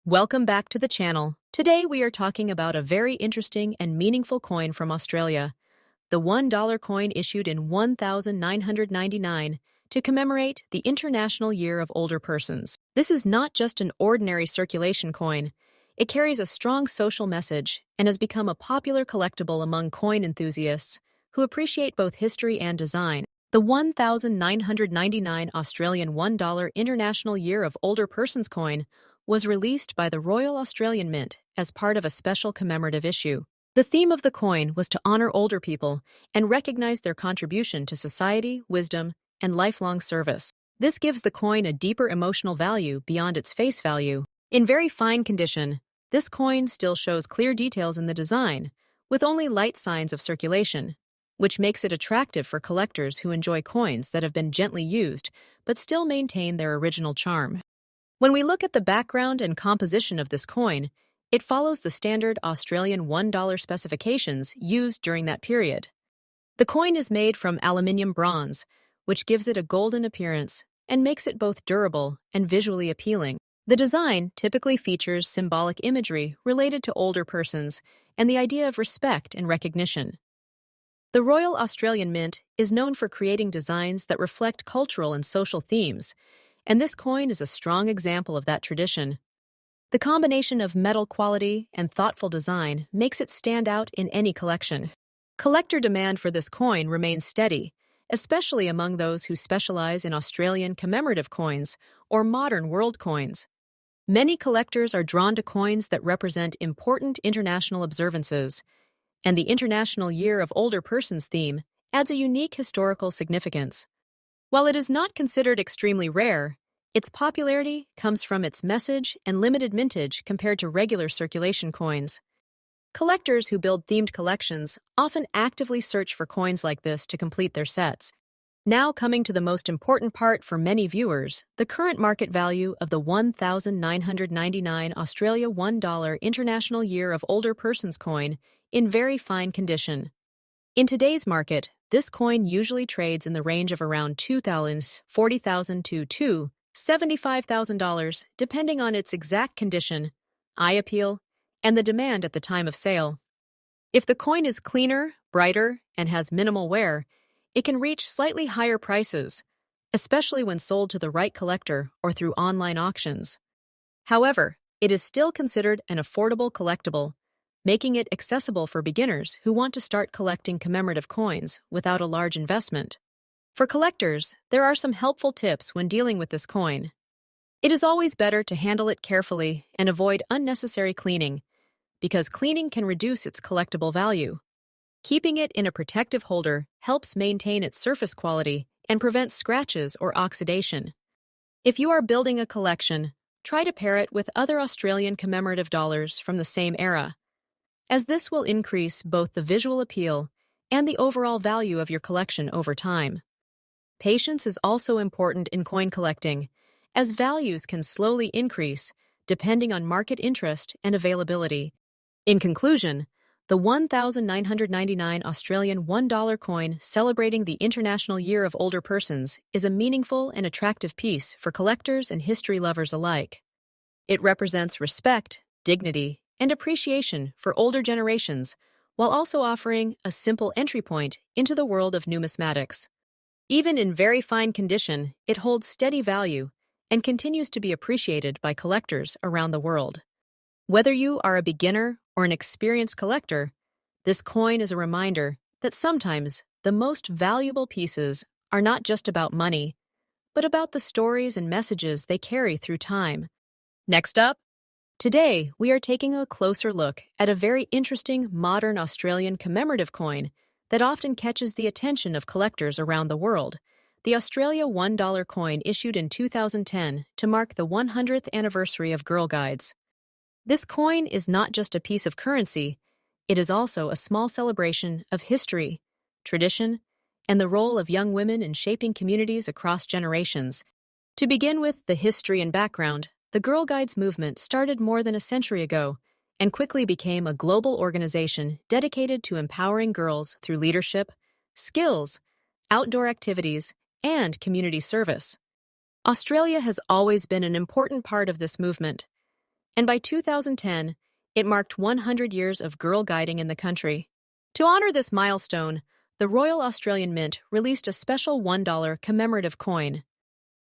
Welcome back to the channel. Today we are talking about a very interesting and meaningful coin from Australia, the $1 coin issued in 1999 to commemorate the International Year of Older Persons. This is not just an ordinary circulation coin. It carries a strong social message and has become a popular collectible among coin enthusiasts who appreciate both history and design. The 1999 Australian $1 International Year of Older Persons coin was released by the Royal Australian Mint as part of a special commemorative issue. The theme of the coin was to honor older people and recognize their contribution to society, wisdom, and lifelong service. This gives the coin a deeper emotional value beyond its face value. In very fine condition, this coin still shows clear details in the design, with only light signs of circulation, which makes it attractive for collectors who enjoy coins that have been gently used but still maintain their original charm. When we look at the background and composition of this coin, it follows the standard Australian $1 specifications used during that period. The coin is made from aluminium bronze, which gives it a golden appearance and makes it both durable and visually appealing. The design typically features symbolic imagery related to older persons and the idea of respect and recognition. The Royal Australian Mint is known for creating designs that reflect cultural and social themes, and this coin is a strong example of that tradition. The combination of metal quality and thoughtful design makes it stand out in any collection. Collector demand for this coin remains steady, especially among those who specialize in Australian commemorative coins or modern world coins. Many collectors are drawn to coins that represent important international observances, and the International Year of Older Persons theme adds a unique historical significance. While it is not considered extremely rare, its popularity comes from its message and limited mintage compared to regular circulation coins. Collectors who build themed collections often actively search for coins like this to complete their sets. Now coming to the most important part for many viewers, the current market value of the 1999 Australia $1 International Year of Older Persons coin in very fine condition. In today's market, this coin usually trades in the range of around $40,000 to $75,000, depending on its exact condition, eye appeal, and the demand at the time of sale. If the coin is cleaner, brighter, and has minimal wear, it can reach slightly higher prices, especially when sold to the right collector or through online auctions. However, it is still considered an affordable collectible, making it accessible for beginners who want to start collecting commemorative coins without a large investment. For collectors, there are some helpful tips when dealing with this coin. It is always better to handle it carefully and avoid unnecessary cleaning, because cleaning can reduce its collectible value. Keeping it in a protective holder helps maintain its surface quality and prevents scratches or oxidation. If you are building a collection, try to pair it with other Australian commemorative dollars from the same era, as this will increase both the visual appeal and the overall value of your collection over time. Patience is also important in coin collecting, as values can slowly increase depending on market interest and availability. In conclusion, the 1999 Australian $1 coin celebrating the International Year of Older Persons is a meaningful and attractive piece for collectors and history lovers alike. It represents respect, dignity, and appreciation for older generations, while also offering a simple entry point into the world of numismatics. Even in very fine condition, it holds steady value and continues to be appreciated by collectors around the world. Whether you are a beginner or an experienced collector, this coin is a reminder that sometimes the most valuable pieces are not just about money, but about the stories and messages they carry through time. Next up, today, we are taking a closer look at a very interesting modern Australian commemorative coin that often catches the attention of collectors around the world, the Australia $1 coin issued in 2010 to mark the 100th anniversary of Girl Guides. This coin is not just a piece of currency, it is also a small celebration of history, tradition, and the role of young women in shaping communities across generations. To begin with the history and background, the Girl Guides movement started more than a century ago and quickly became a global organization dedicated to empowering girls through leadership, skills, outdoor activities, and community service. Australia has always been an important part of this movement, and by 2010, it marked 100 years of girl guiding in the country. To honor this milestone, the Royal Australian Mint released a special $1 commemorative coin.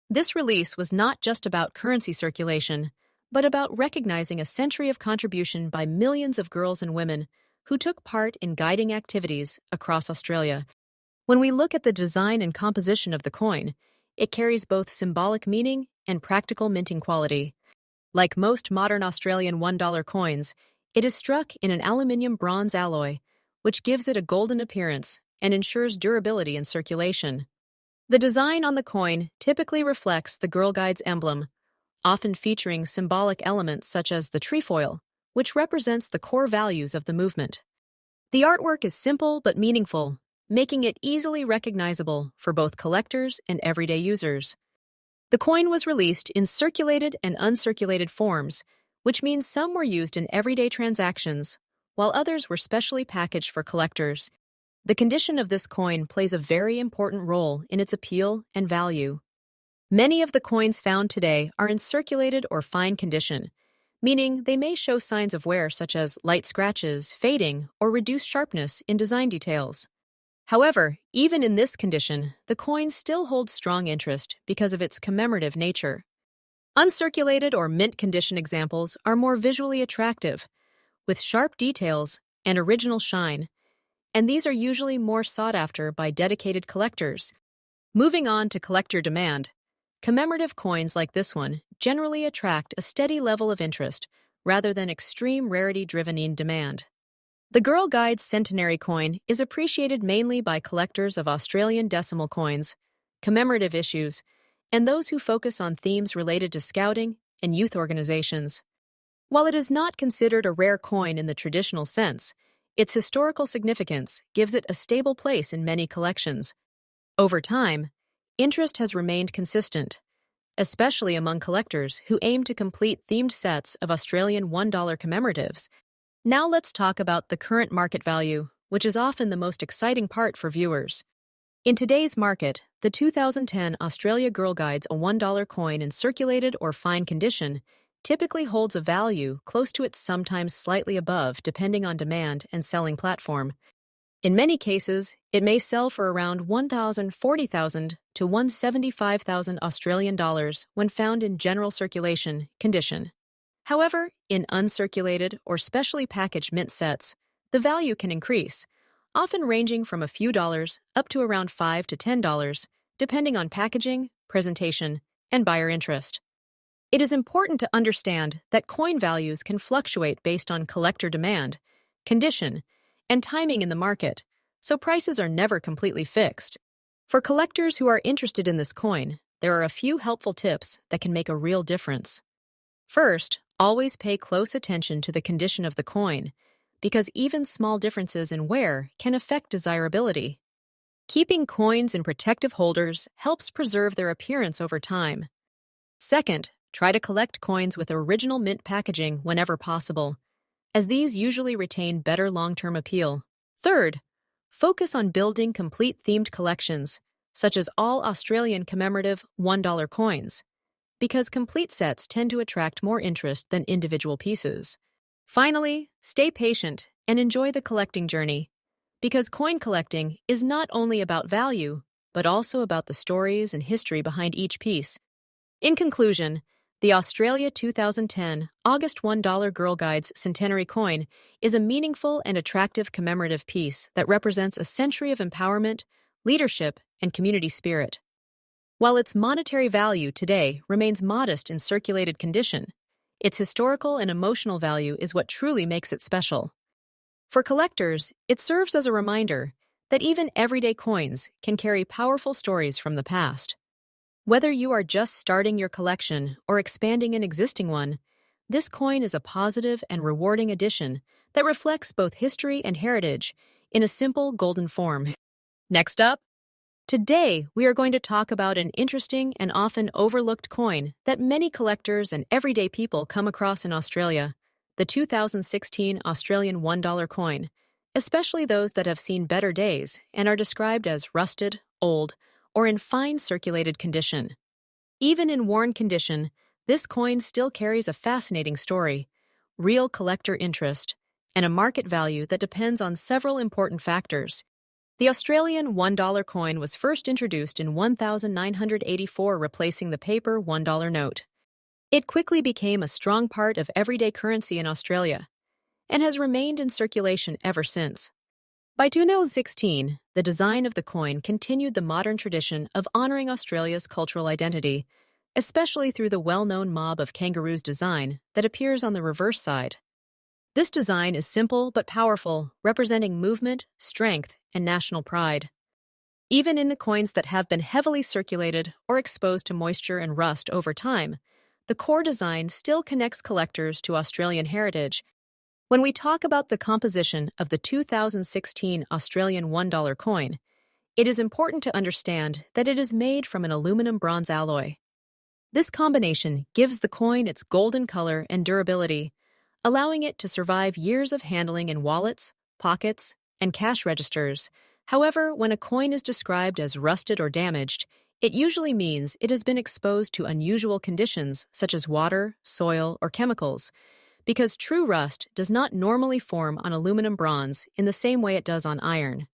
This release was not just about currency circulation, but about recognizing a century of contribution by millions of girls and women who took part in guiding activities across Australia. When we look at the design and composition of the coin, it carries both symbolic meaning and practical minting quality. Like most modern Australian $1 coins, it is struck in an aluminium-bronze alloy, which gives it a golden appearance and ensures durability in circulation. The design on the coin typically reflects the Girl Guides emblem, often featuring symbolic elements such as the trefoil, which represents the core values of the movement. The artwork is simple but meaningful, making it easily recognizable for both collectors and everyday users. The coin was released in circulated and uncirculated forms, which means some were used in everyday transactions, while others were specially packaged for collectors. The condition of this coin plays a very important role in its appeal and value. Many of the coins found today are in circulated or fine condition, meaning they may show signs of wear such as light scratches, fading, or reduced sharpness in design details. However, even in this condition, the coin still holds strong interest because of its commemorative nature. Uncirculated or mint condition examples are more visually attractive, with sharp details and original shine, and these are usually more sought after by dedicated collectors. Moving on to collector demand, commemorative coins like this one generally attract a steady level of interest rather than extreme rarity-driven demand. The Girl Guides centenary coin is appreciated mainly by collectors of Australian decimal coins, commemorative issues, and those who focus on themes related to scouting and youth organizations. While it is not considered a rare coin in the traditional sense, its historical significance gives it a stable place in many collections. Over time, interest has remained consistent, especially among collectors who aim to complete themed sets of Australian $1 commemoratives. Now let's talk about the current market value, which is often the most exciting part for viewers. In today's market, the 2010 Australia Girl Guides a $1 coin in circulated or fine condition typically holds a value close to its sometimes slightly above depending on demand and selling platform. In many cases, it may sell for around $1,040,000 to $175,000 Australian dollars when found in general circulation condition. However, in uncirculated or specially packaged mint sets, the value can increase, often ranging from a few dollars up to around $5 to $10, depending on packaging, presentation, and buyer interest. It is important to understand that coin values can fluctuate based on collector demand, condition, and timing in the market, so prices are never completely fixed. For collectors who are interested in this coin, there are a few helpful tips that can make a real difference. First, always pay close attention to the condition of the coin, because even small differences in wear can affect desirability. Keeping coins in protective holders helps preserve their appearance over time. Second, try to collect coins with original mint packaging whenever possible, as these usually retain better long-term appeal. Third, focus on building complete themed collections, such as all Australian commemorative $1 coins, because complete sets tend to attract more interest than individual pieces. Finally, stay patient and enjoy the collecting journey, because coin collecting is not only about value, but also about the stories and history behind each piece. In conclusion, the Australia 2010 August $1 Girl Guides centenary coin is a meaningful and attractive commemorative piece that represents a century of empowerment, leadership, and community spirit. While its monetary value today remains modest in circulated condition, its historical and emotional value is what truly makes it special. For collectors, it serves as a reminder that even everyday coins can carry powerful stories from the past. Whether you are just starting your collection or expanding an existing one, this coin is a positive and rewarding addition that reflects both history and heritage in a simple golden form. Next up, today we are going to talk about an interesting and often overlooked coin that many collectors and everyday people come across in Australia, the 2016 Australian $1 coin, especially those that have seen better days and are described as rusted, old, or in fine circulated condition. Even in worn condition, this coin still carries a fascinating story, real collector interest, and a market value that depends on several important factors. The Australian $1 coin was first introduced in 1984, replacing the paper $1 note. It quickly became a strong part of everyday currency in Australia and has remained in circulation ever since. By 2016, the design of the coin continued the modern tradition of honoring Australia's cultural identity, especially through the well-known mob of kangaroos design that appears on the reverse side. This design is simple but powerful, representing movement, strength, and national pride. Even in the coins that have been heavily circulated or exposed to moisture and rust over time, the core design still connects collectors to Australian heritage. When we talk about the composition of the 2016 Australian $1 coin, it is important to understand that it is made from an aluminum-bronze alloy. This combination gives the coin its golden color and durability, allowing it to survive years of handling in wallets, pockets, and cash registers. However, when a coin is described as rusted or damaged, it usually means it has been exposed to unusual conditions such as water, soil, or chemicals, because true rust does not normally form on aluminum bronze in the same way it does on iron.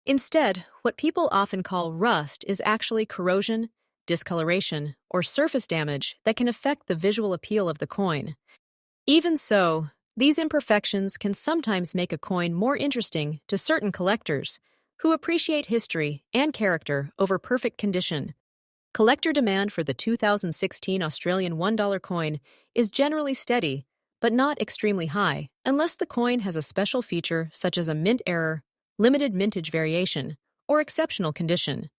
Instead, what people often call rust is actually corrosion, discoloration, or surface damage that can affect the visual appeal of the coin. Even so, these imperfections can sometimes make a coin more interesting to certain collectors who appreciate history and character over perfect condition. Collector demand for the 2016 Australian $1 coin is generally steady, but not extremely high, unless the coin has a special feature such as a mint error, limited mintage variation, or exceptional condition.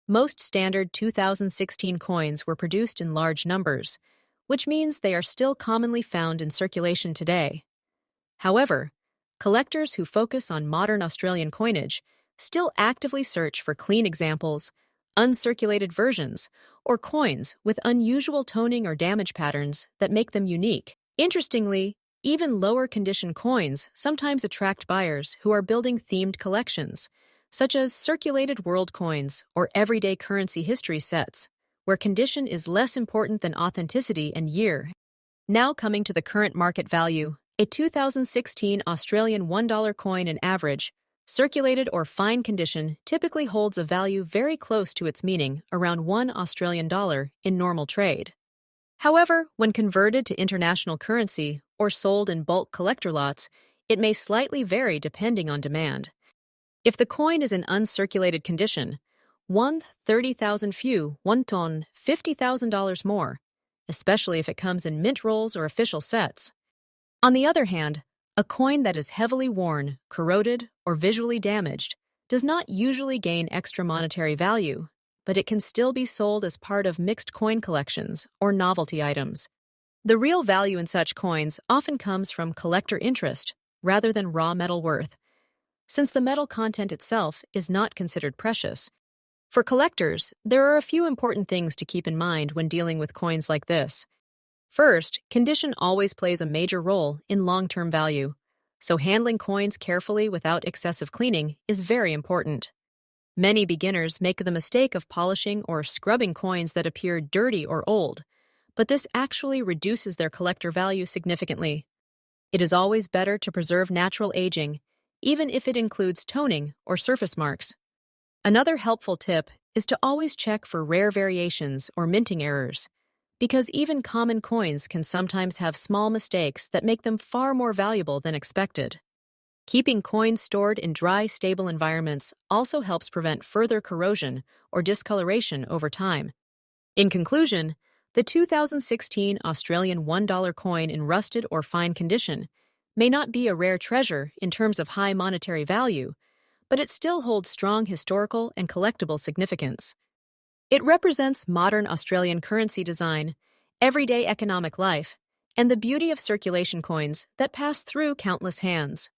Most standard 2016 coins were produced in large numbers, which means they are still commonly found in circulation today. However, collectors who focus on modern Australian coinage still actively search for clean examples, uncirculated versions, or coins with unusual toning or damage patterns that make them unique. Interestingly, even lower condition coins sometimes attract buyers who are building themed collections, such as circulated world coins or everyday currency history sets, where condition is less important than authenticity and year. Now coming to the current market value, a 2016 Australian $1 coin in average, circulated or fine condition typically holds a value very close to its meaning, around $1 Australian in normal trade. However, when converted to international currency or sold in bulk collector lots, it may slightly vary depending on demand. If the coin is in uncirculated condition, 30,000 few, 1 ton, $50,000 more, especially if it comes in mint rolls or official sets. On the other hand, a coin that is heavily worn, corroded, or visually damaged does not usually gain extra monetary value, but it can still be sold as part of mixed coin collections or novelty items. The real value in such coins often comes from collector interest rather than raw metal worth, since the metal content itself is not considered precious. For collectors, there are a few important things to keep in mind when dealing with coins like this. First, condition always plays a major role in long-term value, so handling coins carefully without excessive cleaning is very important. Many beginners make the mistake of polishing or scrubbing coins that appear dirty or old, but this actually reduces their collector value significantly. It is always better to preserve natural aging, even if it includes toning or surface marks. Another helpful tip is to always check for rare variations or minting errors, because even common coins can sometimes have small mistakes that make them far more valuable than expected. Keeping coins stored in dry, stable environments also helps prevent further corrosion or discoloration over time. In conclusion, the 2016 Australian $1 coin in rusted or fine condition may not be a rare treasure in terms of high monetary value, but it still holds strong historical and collectible significance. It represents modern Australian currency design, everyday economic life, and the beauty of circulation coins that pass through countless hands.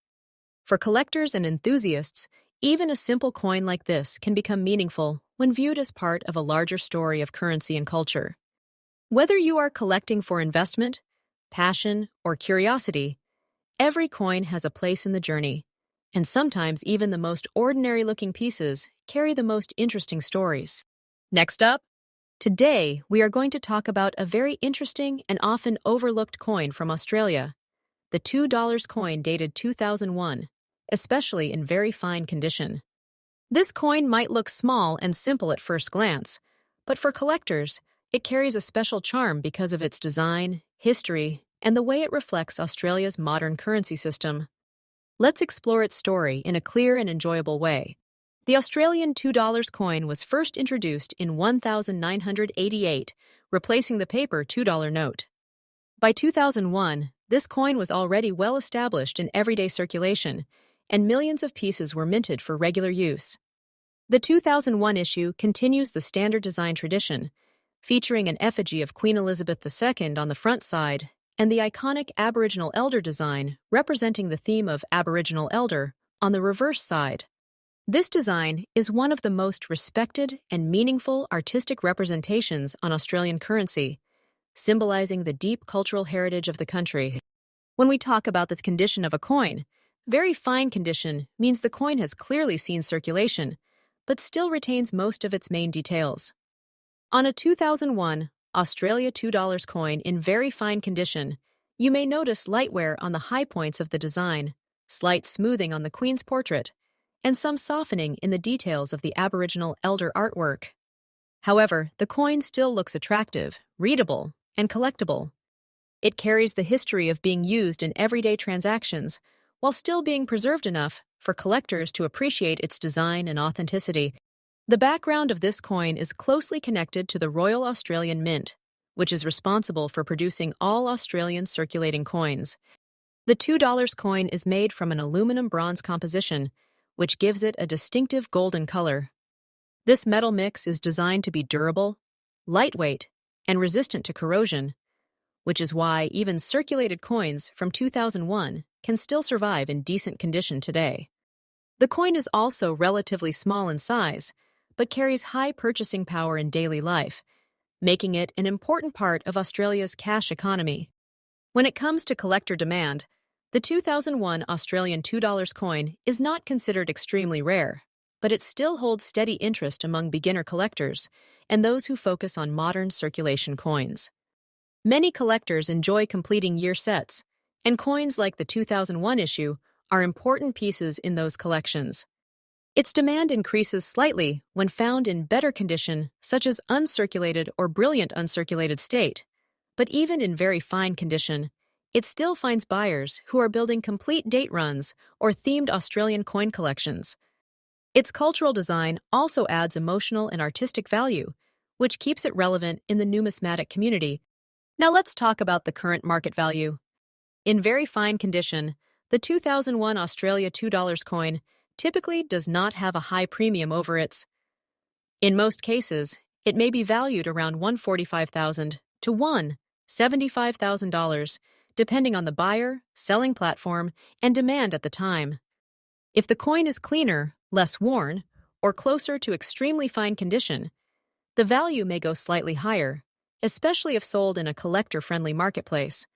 For collectors and enthusiasts, even a simple coin like this can become meaningful when viewed as part of a larger story of currency and culture. Whether you are collecting for investment, passion, or curiosity, every coin has a place in the journey, and sometimes even the most ordinary-looking pieces carry the most interesting stories. Next up, Today, we are going to talk about a very interesting and often overlooked coin from Australia, the $2 coin dated 2001, especially in very fine condition. This coin might look small and simple at first glance, but for collectors, it carries a special charm because of its design, history, and the way it reflects Australia's modern currency system. Let's explore its story in a clear and enjoyable way. The Australian $2 coin was first introduced in 1988, replacing the paper $2 note. By 2001, this coin was already well established in everyday circulation, and millions of pieces were minted for regular use. The 2001 issue continues the standard design tradition, featuring an effigy of Queen Elizabeth II on the front side and the iconic Aboriginal elder design representing the theme of Aboriginal elder on the reverse side. This design is one of the most respected and meaningful artistic representations on Australian currency, symbolizing the deep cultural heritage of the country. When we talk about the condition of a coin, very fine condition means the coin has clearly seen circulation, but still retains most of its main details. On a 2001 Australia $2 coin in very fine condition, you may notice light wear on the high points of the design, slight smoothing on the Queen's portrait, and some softening in the details of the Aboriginal elder artwork. However, the coin still looks attractive, readable, and collectible. It carries the history of being used in everyday transactions, while still being preserved enough for collectors to appreciate its design and authenticity. The background of this coin is closely connected to the Royal Australian Mint, which is responsible for producing all Australian circulating coins. The $2 coin is made from an aluminum-bronze composition, which gives it a distinctive golden color. This metal mix is designed to be durable, lightweight, and resistant to corrosion, which is why even circulated coins from 2001 can still survive in decent condition today. The coin is also relatively small in size, but carries high purchasing power in daily life, making it an important part of Australia's cash economy. When it comes to collector demand, the 2001 Australian $2 coin is not considered extremely rare, but it still holds steady interest among beginner collectors and those who focus on modern circulation coins. Many collectors enjoy completing year sets, and coins like the 2001 issue are important pieces in those collections. Its demand increases slightly when found in better condition, such as uncirculated or brilliant uncirculated state, but even in very fine condition, it still finds buyers who are building complete date runs or themed Australian coin collections. Its cultural design also adds emotional and artistic value, which keeps it relevant in the numismatic community. Now let's talk about the current market value. In very fine condition, the 2001 Australia $2 coin typically does not have a high premium over its. In most cases, it may be valued around $145,000 to $175,000, depending on the buyer, selling platform, and demand at the time. If the coin is cleaner, less worn, or closer to extremely fine condition, the value may go slightly higher, especially if sold in a collector-friendly marketplace.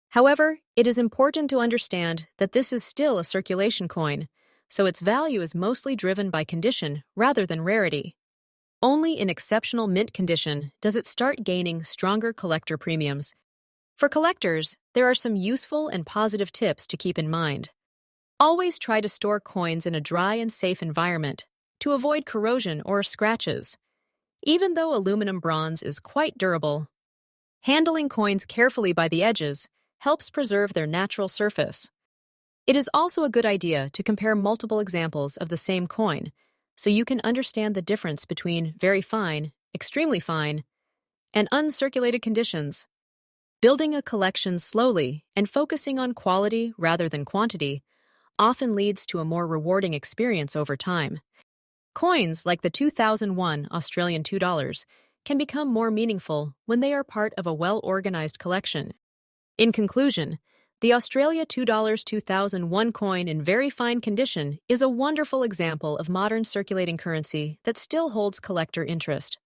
However, it is important to understand that this is still a circulation coin, so its value is mostly driven by condition rather than rarity. Only in exceptional mint condition does it start gaining stronger collector premiums. For collectors, there are some useful and positive tips to keep in mind. Always try to store coins in a dry and safe environment to avoid corrosion or scratches. Even though aluminum bronze is quite durable, handling coins carefully by the edges helps preserve their natural surface. It is also a good idea to compare multiple examples of the same coin, so you can understand the difference between very fine, extremely fine, and uncirculated conditions. Building a collection slowly and focusing on quality rather than quantity often leads to a more rewarding experience over time. Coins like the 2001 Australian $2 can become more meaningful when they are part of a well-organized collection. In conclusion, the Australia $2 2001 coin in very fine condition is a wonderful example of modern circulating currency that still holds collector interest.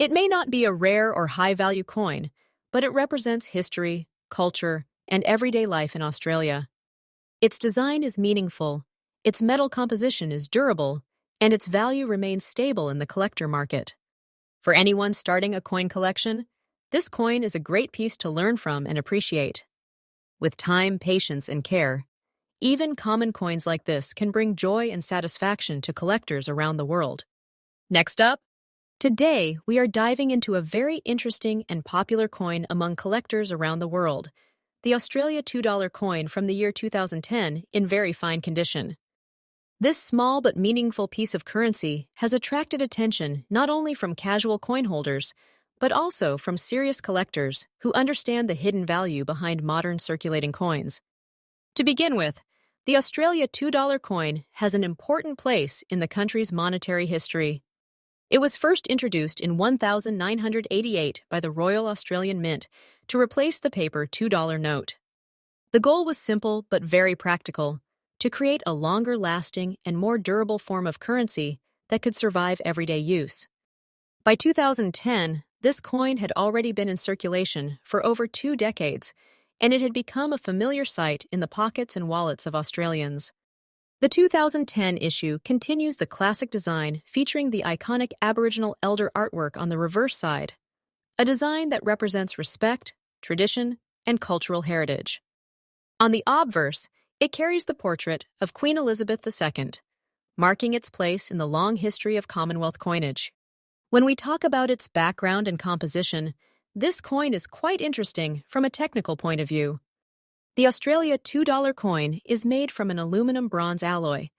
It may not be a rare or high-value coin, but it represents history, culture, and everyday life in Australia. Its design is meaningful, its metal composition is durable, and its value remains stable in the collector market. For anyone starting a coin collection, this coin is a great piece to learn from and appreciate. With time, patience, and care, even common coins like this can bring joy and satisfaction to collectors around the world. Next up, today we are diving into a very interesting and popular coin among collectors around the world, the Australia $2 coin from the year 2010 in very fine condition. This small but meaningful piece of currency has attracted attention not only from casual coin holders, but also from serious collectors who understand the hidden value behind modern circulating coins. To begin with, the Australia $2 coin has an important place in the country's monetary history. It was first introduced in 1988 by the Royal Australian Mint to replace the paper $2 note. The goal was simple but very practical: to create a longer-lasting and more durable form of currency that could survive everyday use. By 2010, this coin had already been in circulation for over 2 decades, and it had become a familiar sight in the pockets and wallets of Australians. The 2010 issue continues the classic design featuring the iconic Aboriginal elder artwork on the reverse side, a design that represents respect, tradition, and cultural heritage. On the obverse, it carries the portrait of Queen Elizabeth II, marking its place in the long history of Commonwealth coinage. When we talk about its background and composition, this coin is quite interesting from a technical point of view. The Australia $2 coin is made from an aluminum-bronze alloy,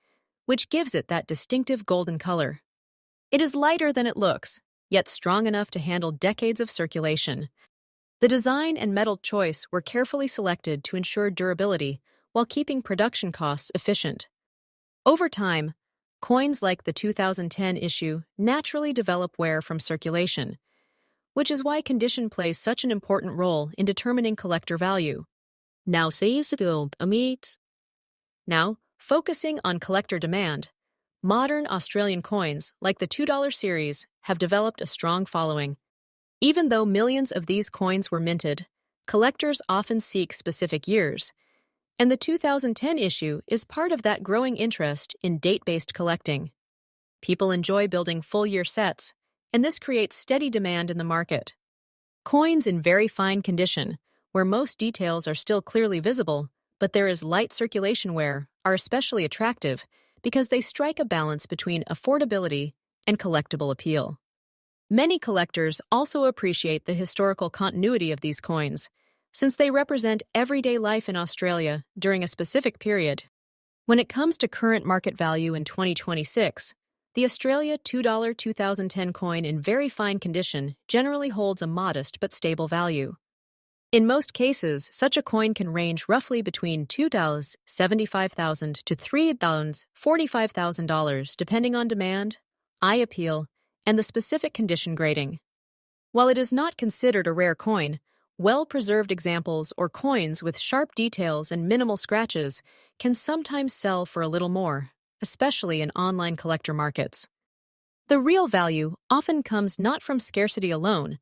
which gives it that distinctive golden color. It is lighter than it looks, yet strong enough to handle decades of circulation. The design and metal choice were carefully selected to ensure durability while keeping production costs efficient. Over time, coins like the 2010 issue naturally develop wear from circulation, which is why condition plays such an important role in determining collector value. Now, focusing on collector demand, modern Australian coins like the $2 series have developed a strong following. Even though millions of these coins were minted, collectors often seek specific years, and the 2010 issue is part of that growing interest in date-based collecting. People enjoy building full-year sets, and this creates steady demand in the market. Coins in very fine condition, where most details are still clearly visible, but there is light circulation wear, are especially attractive because they strike a balance between affordability and collectible appeal. Many collectors also appreciate the historical continuity of these coins, since they represent everyday life in Australia during a specific period. When it comes to current market value in 2026, the Australia $2 2010 coin in very fine condition generally holds a modest but stable value. In most cases, such a coin can range roughly between $2,75,000 to $3,45,000 depending on demand, eye appeal, and the specific condition grading. While it is not considered a rare coin, well-preserved examples or coins with sharp details and minimal scratches can sometimes sell for a little more, especially in online collector markets. The real value often comes not from scarcity alone,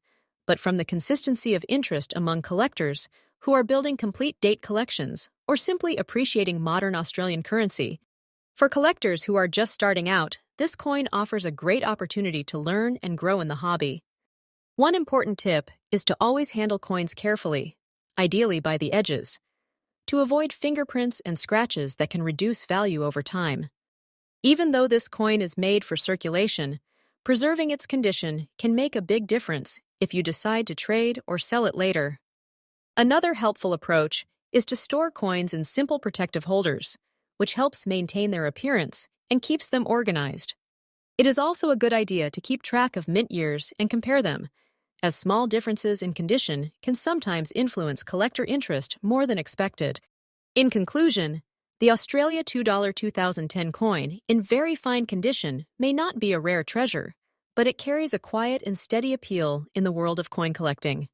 but from the consistency of interest among collectors who are building complete date collections or simply appreciating modern Australian currency. For collectors who are just starting out, this coin offers a great opportunity to learn and grow in the hobby. One important tip is to always handle coins carefully, ideally by the edges, to avoid fingerprints and scratches that can reduce value over time. Even though this coin is made for circulation, preserving its condition can make a big difference if you decide to trade or sell it later. Another helpful approach is to store coins in simple protective holders, which helps maintain their appearance and keeps them organized. It is also a good idea to keep track of mint years and compare them, as small differences in condition can sometimes influence collector interest more than expected. In conclusion, the Australia $2 2010 coin in very fine condition may not be a rare treasure, but it carries a quiet and steady appeal in the world of coin collecting.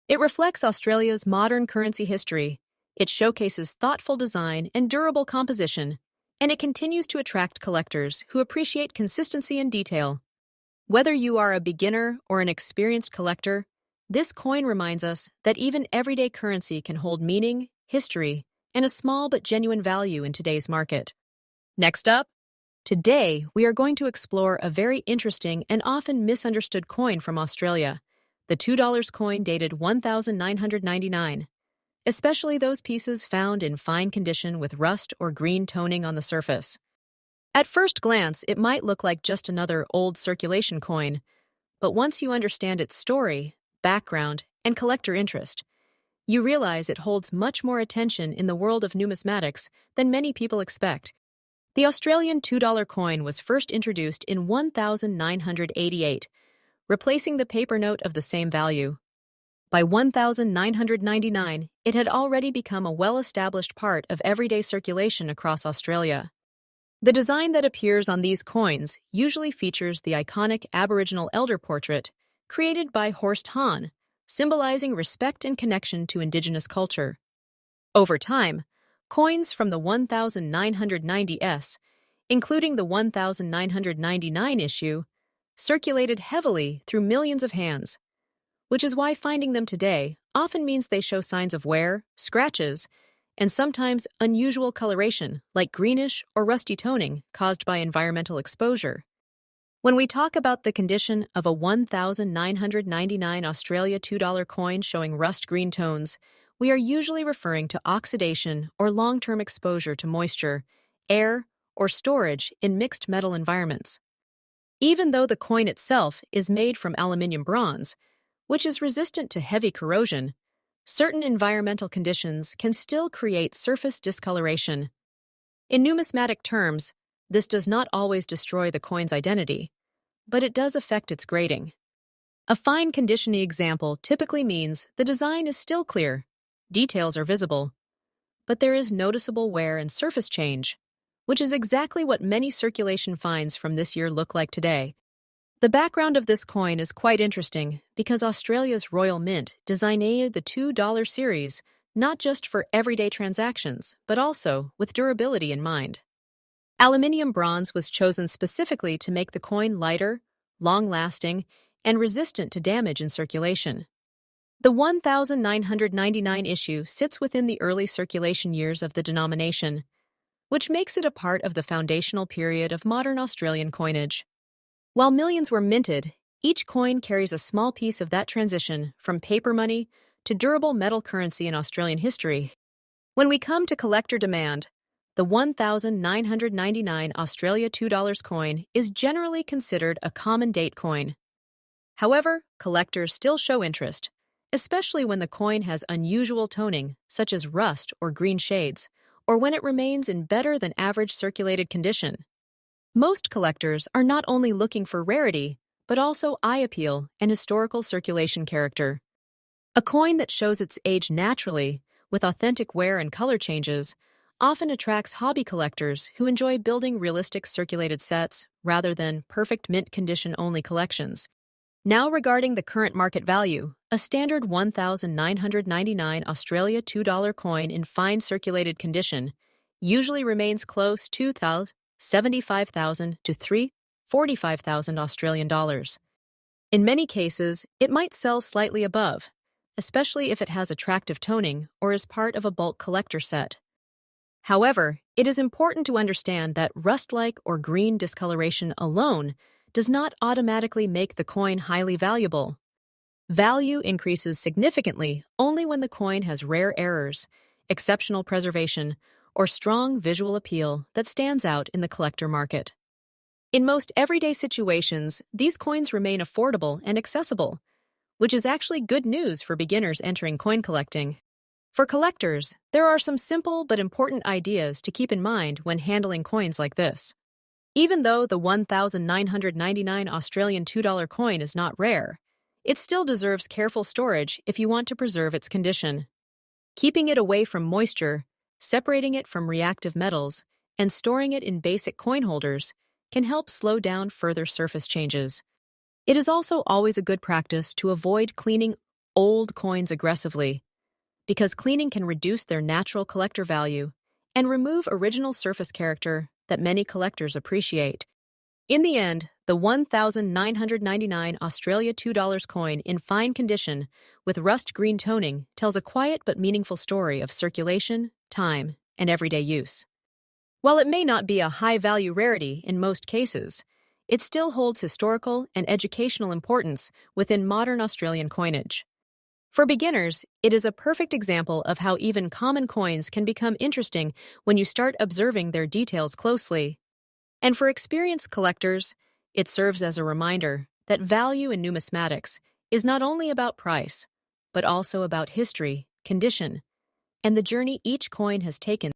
It reflects Australia's modern currency history, it showcases thoughtful design and durable composition, and it continues to attract collectors who appreciate consistency and detail. Whether you are a beginner or an experienced collector, this coin reminds us that even everyday currency can hold meaning, history, and a small but genuine value in today's market. Next up, Today, we are going to explore a very interesting and often misunderstood coin from Australia, the $2 coin dated 1999, especially those pieces found in fine condition with rust or green toning on the surface. At first glance, it might look like just another old circulation coin, but once you understand its story, background, and collector interest, you realize it holds much more attention in the world of numismatics than many people expect. The Australian $2 coin was first introduced in 1988, replacing the paper note of the same value. By 1999, it had already become a well-established part of everyday circulation across Australia. The design that appears on these coins usually features the iconic Aboriginal elder portrait created by Horst Hahn, symbolizing respect and connection to Indigenous culture. Over time, coins from the 1990s, including the 1999 issue, circulated heavily through millions of hands, which is why finding them today often means they show signs of wear, scratches, and sometimes unusual coloration like greenish or rusty toning caused by environmental exposure. When we talk about the condition of a 1999 Australia $2 coin showing rust green tones, we are usually referring to oxidation or long-term exposure to moisture, air, or storage in mixed metal environments. Even though the coin itself is made from aluminium bronze, which is resistant to heavy corrosion, certain environmental conditions can still create surface discoloration. In numismatic terms, this does not always destroy the coin's identity, but it does affect its grading. A fine conditioning example typically means the design is still clear, details are visible, but there is noticeable wear and surface change, which is exactly what many circulation finds from this year look like today. The background of this coin is quite interesting because Australia's Royal Mint designed the $2 series not just for everyday transactions, but also with durability in mind. Aluminium bronze was chosen specifically to make the coin lighter, long-lasting, and resistant to damage in circulation. The 1999 issue sits within the early circulation years of the denomination, which makes it a part of the foundational period of modern Australian coinage. While millions were minted, each coin carries a small piece of that transition from paper money to durable metal currency in Australian history. When we come to collector demand, the 1999 Australia $2 coin is generally considered a common date coin. However, collectors still show interest, especially when the coin has unusual toning, such as rust or green shades, or when it remains in better than average circulated condition. Most collectors are not only looking for rarity, but also eye appeal and historical circulation character. A coin that shows its age naturally, with authentic wear and color changes, often attracts hobby collectors who enjoy building realistic circulated sets rather than perfect mint condition only collections. Now regarding the current market value, a standard 1999 Australia $2 coin in fine circulated condition usually remains close to $75,000 to $45,000 Australian dollars. In many cases, it might sell slightly above, especially if it has attractive toning or is part of a bulk collector set. However, it is important to understand that rust-like or green discoloration alone does not automatically make the coin highly valuable. Value increases significantly only when the coin has rare errors, exceptional preservation, or strong visual appeal that stands out in the collector market. In most everyday situations, these coins remain affordable and accessible, which is actually good news for beginners entering coin collecting. For collectors, there are some simple but important ideas to keep in mind when handling coins like this. Even though the 1999 Australian $2 coin is not rare, it still deserves careful storage if you want to preserve its condition. Keeping it away from moisture, separating it from reactive metals, and storing it in basic coin holders can help slow down further surface changes. It is also always a good practice to avoid cleaning old coins aggressively, because cleaning can reduce their natural collector value and remove original surface character that many collectors appreciate. In the end, the 1999 Australia $2 coin in fine condition with rust green toning tells a quiet but meaningful story of circulation, time, and everyday use. While it may not be a high-value rarity in most cases, it still holds historical and educational importance within modern Australian coinage. For beginners, it is a perfect example of how even common coins can become interesting when you start observing their details closely. And for experienced collectors, it serves as a reminder that value in numismatics is not only about price, but also about history, condition, and the journey each coin has taken.